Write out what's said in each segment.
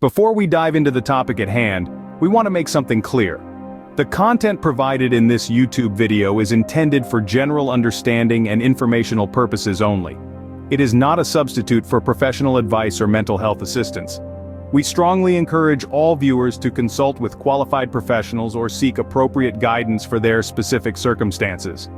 Before we dive into the topic at hand, we want to make something clear. The content provided in this YouTube video is intended for general understanding and informational purposes only. It is not a substitute for professional advice or mental health assistance. We strongly encourage all viewers to consult with qualified professionals or seek appropriate guidance for their specific circumstances.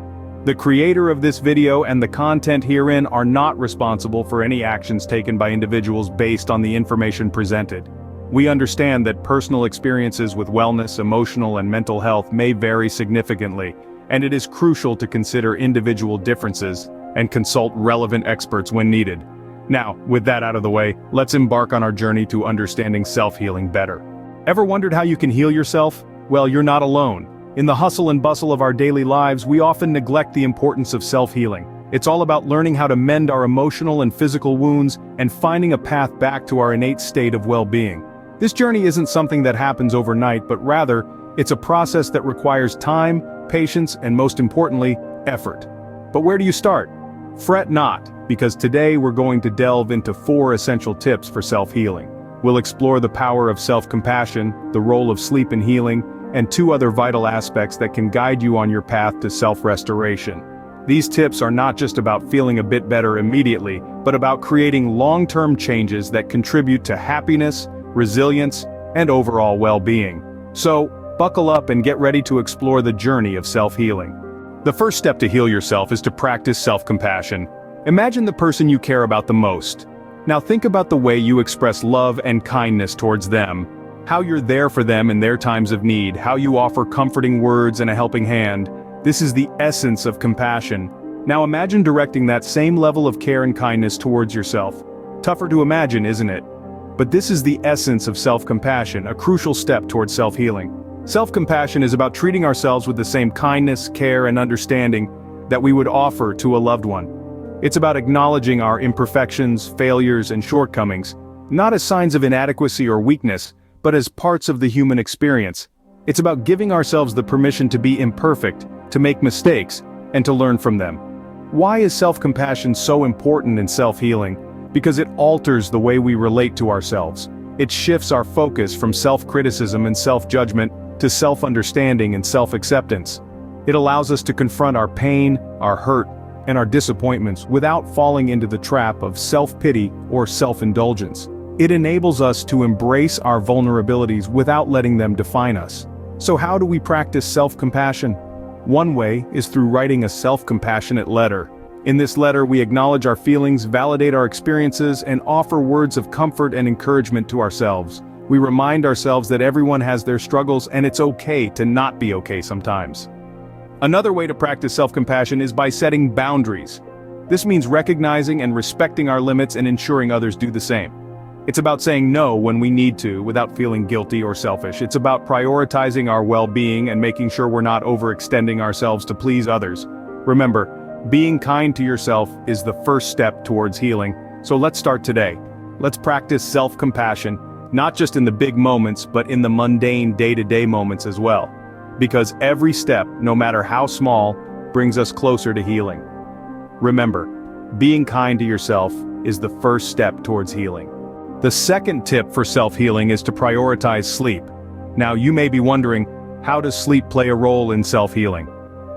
The creator of this video and the content herein are not responsible for any actions taken by individuals based on the information presented. We understand that personal experiences with wellness, emotional and mental health may vary significantly, and it is crucial to consider individual differences and consult relevant experts when needed. Now, with that out of the way, let's embark on our journey to understanding self-healing better. Ever wondered how you can heal yourself? Well, you're not alone. In the hustle and bustle of our daily lives, we often neglect the importance of self-healing. It's all about learning how to mend our emotional and physical wounds and finding a path back to our innate state of well-being. This journey isn't something that happens overnight, but rather, it's a process that requires time, patience, and most importantly, effort. But where do you start? Fret not, because today we're going to delve into 4 essential tips for self-healing. We'll explore the power of self-compassion, the role of sleep in healing, and 2 other vital aspects that can guide you on your path to self-restoration. These tips are not just about feeling a bit better immediately, but about creating long-term changes that contribute to happiness, resilience, and overall well-being. So, buckle up and get ready to explore the journey of self-healing. The first step to heal yourself is to practice self-compassion. Imagine the person you care about the most. Now think about the way you express love and kindness towards them. How you're there for them in their times of need, how you offer comforting words and a helping hand. This is the essence of compassion. Now imagine directing that same level of care and kindness towards yourself. Tougher to imagine, isn't it? But this is the essence of self-compassion, a crucial step towards self-healing. Self-compassion is about treating ourselves with the same kindness, care, and understanding that we would offer to a loved one. It's about acknowledging our imperfections, failures, and shortcomings, not as signs of inadequacy or weakness, but as parts of the human experience. It's about giving ourselves the permission to be imperfect, to make mistakes, and to learn from them. Why is self-compassion so important in self-healing? Because it alters the way we relate to ourselves. It shifts our focus from self-criticism and self-judgment to self-understanding and self-acceptance. It allows us to confront our pain, our hurt, and our disappointments without falling into the trap of self-pity or self-indulgence. It enables us to embrace our vulnerabilities without letting them define us. So how do we practice self-compassion? One way is through writing a self-compassionate letter. In this letter, we acknowledge our feelings, validate our experiences, and offer words of comfort and encouragement to ourselves. We remind ourselves that everyone has their struggles and it's okay to not be okay sometimes. Another way to practice self-compassion is by setting boundaries. This means recognizing and respecting our limits and ensuring others do the same. It's about saying no when we need to without feeling guilty or selfish. It's about prioritizing our well-being and making sure we're not overextending ourselves to please others. Remember, being kind to yourself is the first step towards healing, so let's start today. Let's practice self-compassion, not just in the big moments, but in the mundane day-to-day moments as well. Because every step, no matter how small, brings us closer to healing. Remember, being kind to yourself is the first step towards healing. The second tip for self-healing is to prioritize sleep. Now you may be wondering, how does sleep play a role in self-healing?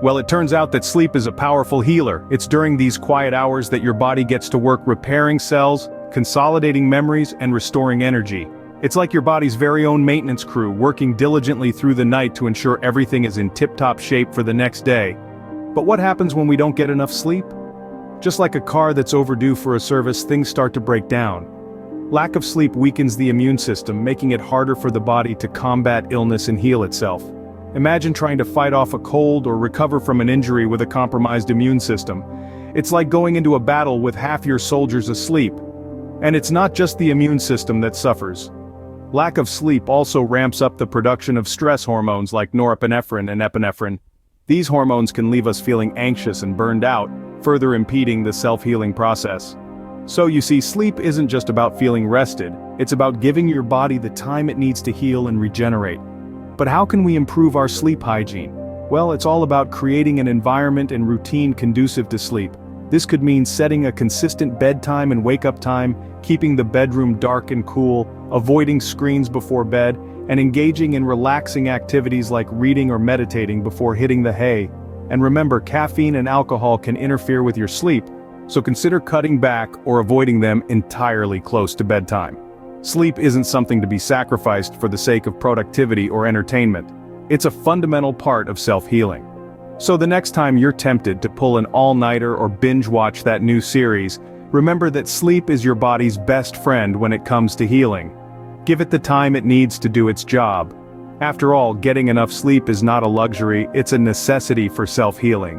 Well, it turns out that sleep is a powerful healer. It's during these quiet hours that your body gets to work repairing cells, consolidating memories, and restoring energy. It's like your body's very own maintenance crew working diligently through the night to ensure everything is in tip-top shape for the next day. But what happens when we don't get enough sleep? Just like a car that's overdue for a service, things start to break down. Lack of sleep weakens the immune system, making it harder for the body to combat illness and heal itself. Imagine trying to fight off a cold or recover from an injury with a compromised immune system. It's like going into a battle with half your soldiers asleep. And it's not just the immune system that suffers. Lack of sleep also ramps up the production of stress hormones like norepinephrine and epinephrine. These hormones can leave us feeling anxious and burned out, further impeding the self-healing process. So you see, sleep isn't just about feeling rested, it's about giving your body the time it needs to heal and regenerate. But how can we improve our sleep hygiene? Well, it's all about creating an environment and routine conducive to sleep. This could mean setting a consistent bedtime and wake-up time, keeping the bedroom dark and cool, avoiding screens before bed, and engaging in relaxing activities like reading or meditating before hitting the hay. And remember, caffeine and alcohol can interfere with your sleep, so consider cutting back or avoiding them entirely close to bedtime. Sleep isn't something to be sacrificed for the sake of productivity or entertainment. It's a fundamental part of self-healing. So the next time you're tempted to pull an all-nighter or binge-watch that new series, remember that sleep is your body's best friend when it comes to healing. Give it the time it needs to do its job. After all, getting enough sleep is not a luxury, it's a necessity for self-healing.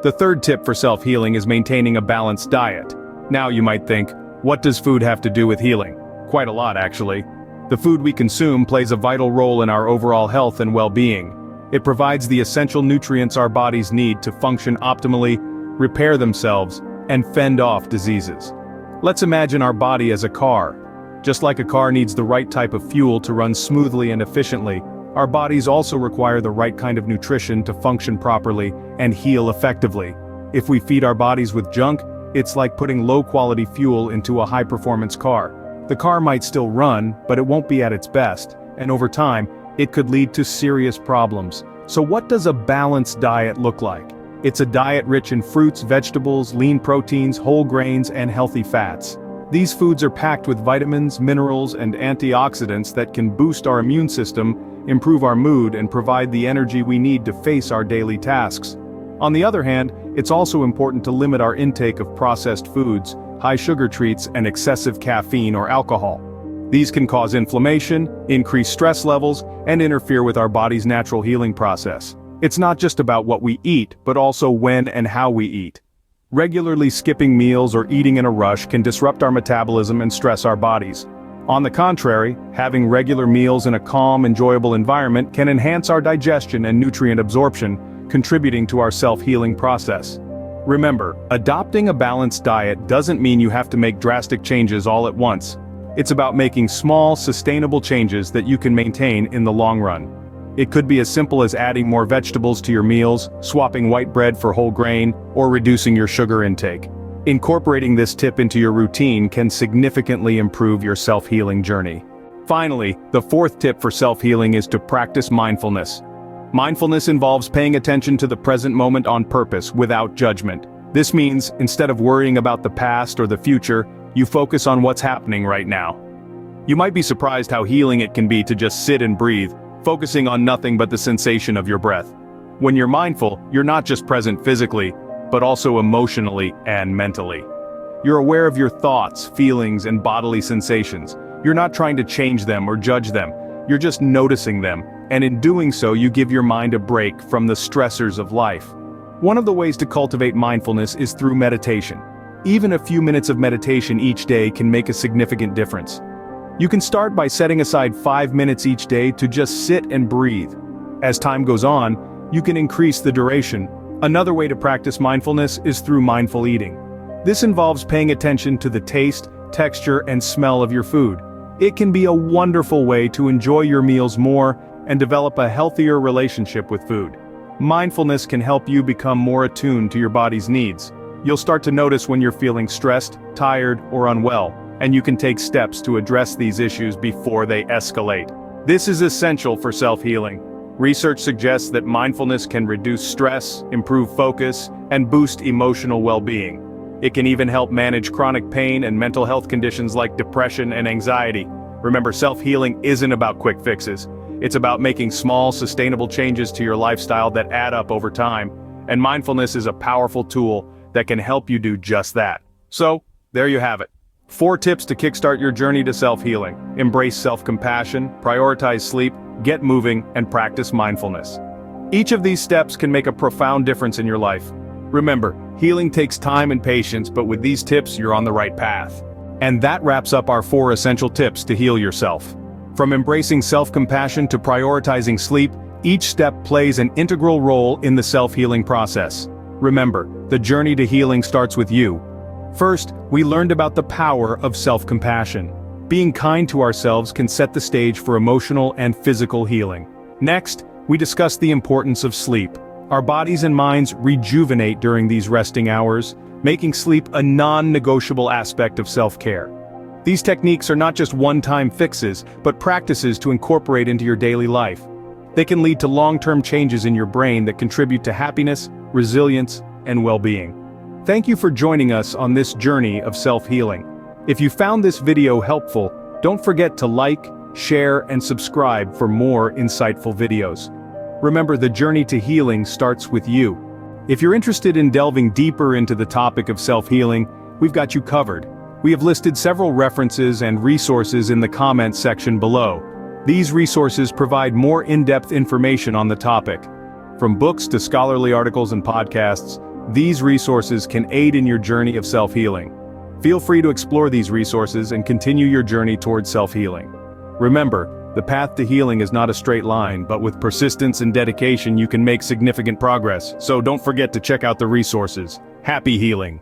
The third tip for self-healing is maintaining a balanced diet. Now you might think, what does food have to do with healing? Quite a lot, actually. The food we consume plays a vital role in our overall health and well-being. It provides the essential nutrients our bodies need to function optimally, repair themselves, and fend off diseases. Let's imagine our body as a car. Just like a car needs the right type of fuel to run smoothly and efficiently, our bodies also require the right kind of nutrition to function properly and heal effectively. If we feed our bodies with junk, it's like putting low-quality fuel into a high-performance car. The car might still run, but it won't be at its best, and over time, it could lead to serious problems. So what does a balanced diet look like? It's a diet rich in fruits, vegetables, lean proteins, whole grains, and healthy fats. These foods are packed with vitamins, minerals, and antioxidants that can boost our immune system, improve our mood, and provide the energy we need to face our daily tasks. On the other hand, it's also important to limit our intake of processed foods, high sugar treats, and excessive caffeine or alcohol. These can cause inflammation, increase stress levels, and interfere with our body's natural healing process. It's not just about what we eat, but also when and how we eat. Regularly skipping meals or eating in a rush can disrupt our metabolism and stress our bodies. On the contrary, having regular meals in a calm, enjoyable environment can enhance our digestion and nutrient absorption, contributing to our self-healing process. Remember, adopting a balanced diet doesn't mean you have to make drastic changes all at once. It's about making small, sustainable changes that you can maintain in the long run. It could be as simple as adding more vegetables to your meals, swapping white bread for whole grain, or reducing your sugar intake. Incorporating this tip into your routine can significantly improve your self-healing journey. Finally, the fourth tip for self-healing is to practice mindfulness. Mindfulness involves paying attention to the present moment on purpose, without judgment. This means, instead of worrying about the past or the future, you focus on what's happening right now. You might be surprised how healing it can be to just sit and breathe, focusing on nothing but the sensation of your breath. When you're mindful, you're not just present physically, but also emotionally and mentally. You're aware of your thoughts, feelings, and bodily sensations. You're not trying to change them or judge them. You're just noticing them, and in doing so you give your mind a break from the stressors of life. One of the ways to cultivate mindfulness is through meditation. Even a few minutes of meditation each day can make a significant difference. You can start by setting aside 5 minutes each day to just sit and breathe. As time goes on, you can increase the duration. Another way to practice mindfulness is through mindful eating. This involves paying attention to the taste, texture, and smell of your food. It can be a wonderful way to enjoy your meals more and develop a healthier relationship with food. Mindfulness can help you become more attuned to your body's needs. You'll start to notice when you're feeling stressed, tired, or unwell, and you can take steps to address these issues before they escalate. This is essential for self-healing. Research suggests that mindfulness can reduce stress, improve focus, and boost emotional well-being. It can even help manage chronic pain and mental health conditions like depression and anxiety. Remember, self-healing isn't about quick fixes. It's about making small, sustainable changes to your lifestyle that add up over time. And mindfulness is a powerful tool that can help you do just that. So, there you have it. 4 tips to kickstart your journey to self-healing. Embrace self-compassion, prioritize sleep, get moving, and practice mindfulness. Each of these steps can make a profound difference in your life. Remember, healing takes time and patience, but with these tips, you're on the right path. And that wraps up our 4 essential tips to heal yourself. From embracing self-compassion to prioritizing sleep, each step plays an integral role in the self-healing process. Remember, the journey to healing starts with you. First, we learned about the power of self-compassion. Being kind to ourselves can set the stage for emotional and physical healing. Next, we discussed the importance of sleep. Our bodies and minds rejuvenate during these resting hours, making sleep a non-negotiable aspect of self-care. These techniques are not just one-time fixes, but practices to incorporate into your daily life. They can lead to long-term changes in your brain that contribute to happiness, resilience, and well-being. Thank you for joining us on this journey of self-healing. If you found this video helpful, don't forget to like, share, and subscribe for more insightful videos. Remember, the journey to healing starts with you. If you're interested in delving deeper into the topic of self-healing, we've got you covered. We have listed several references and resources in the comments section below. These resources provide more in-depth information on the topic. From books to scholarly articles and podcasts, these resources can aid in your journey of self-healing. Feel free to explore these resources and continue your journey towards self-healing. Remember, the path to healing is not a straight line, but with persistence and dedication you can make significant progress, so don't forget to check out the resources. Happy healing!